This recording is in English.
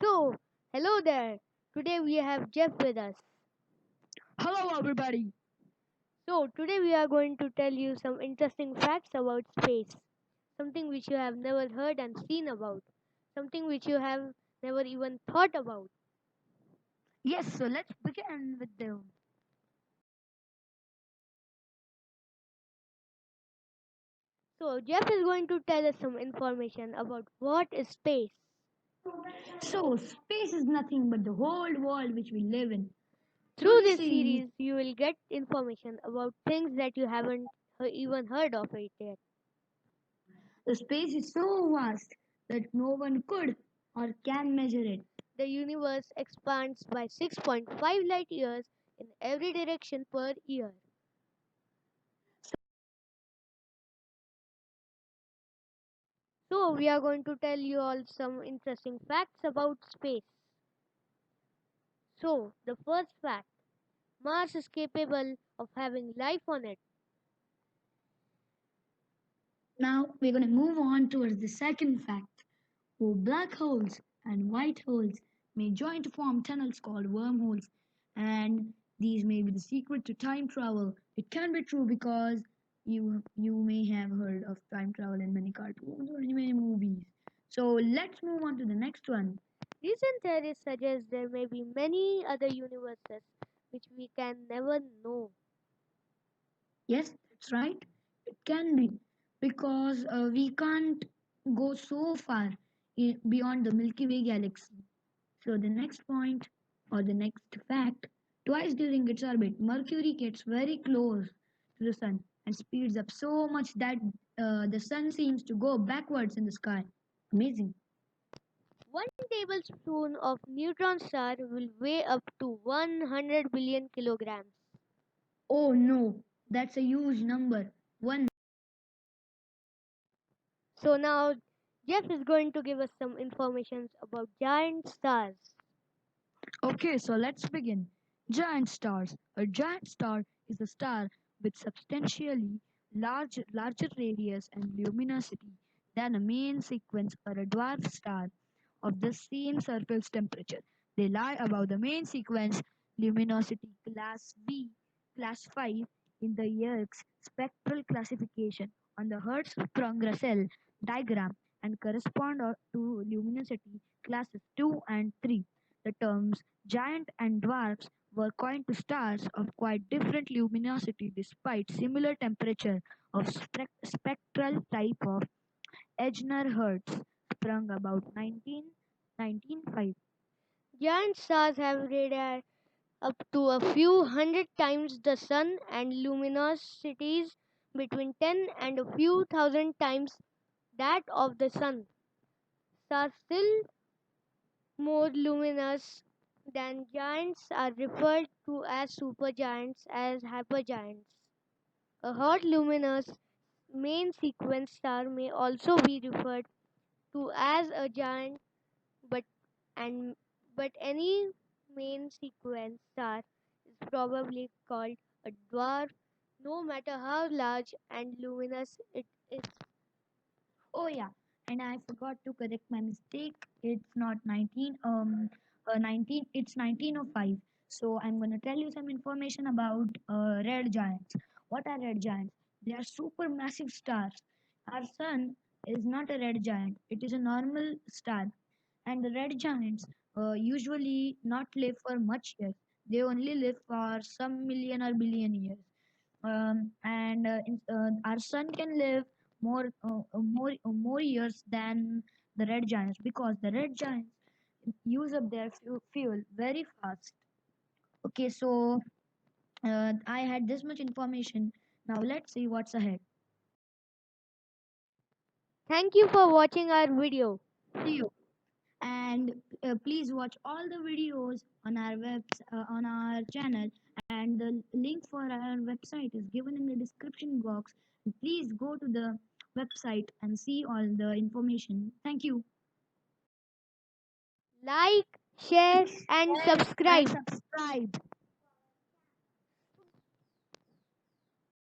So, hello there. Today we have Jeff with us. Hello, everybody. So, today we are going to tell you some interesting facts about space. Something which you have never heard and seen about. Something which you have never even thought about. Yes, so let's begin with the. So, Jeff is going to tell us some information about what is space. So, space is nothing but the whole world which we live in. Through Through this this series, series, you will get information about things that you haven't even heard of it yet. the space is so vast that no one could or can measure it. The universe expands by 6.5 light years in every direction per year. So, we are going to tell you all some interesting facts about space. So, the first fact, Mars is capable of having life on it. Now, we're going to move on towards the second fact. Oh, black holes and white holes may join to form tunnels called wormholes, and these may be the secret to time travel. It can be true because you may have heard of time travel in many cartoons or in many movies. So let's move on to the next one. Recent theories suggest there may be many other universes which we can never know. Yes, that's right. It can be because we can't go so far beyond the Milky Way galaxy. So the next point or the next fact, twice during its orbit, Mercury gets very close to the sun and speeds up so much that the sun seems to go backwards in the sky. Amazing. One tablespoon of neutron star will weigh up to 100 billion kilograms. Oh no, that's a huge number. One. So now Jeff is going to give us some information about giant stars. Okay, so let's begin. Giant stars. A giant star is a star with substantially larger radius and luminosity than a main sequence or a dwarf star of the same surface temperature. They lie above the main sequence luminosity class B, class 5 in the Yerkes spectral classification on the Hertzsprung-Russell diagram and correspond to luminosity classes 2 and 3. The terms giant and dwarfs were coined to stars of quite different luminosity despite similar temperature of spectral type of Ejner-Hertz sprung about 1905. Giant stars have radii up to a few hundred times the sun and luminosities between 10 and a few thousand times that of the sun. Stars still more luminous than giants are referred to as supergiants as hypergiants. A hot luminous main sequence star may also be referred to as a giant, but and but any main sequence star is probably called a dwarf no matter how large and luminous it is. Oh yeah, and I forgot to correct my mistake. It's not 19, it's 1905. So I'm going to tell you some information about red giants. What are red giants? They are supermassive stars. Our sun is not a red giant. It is a normal star. And the red giants usually not live for much years. They only live for some million or billion years. Our sun can live more years than the red giants because the red giants use up their fuel very fast. Okay, so I had this much information. Now let's see what's ahead. Thank you for watching our video. See you. And please watch all the videos on our on our channel, and the link for our website is given in the description box. Please go to the website and see all the information. Thank you. Like, share, and Share and subscribe. subscribe.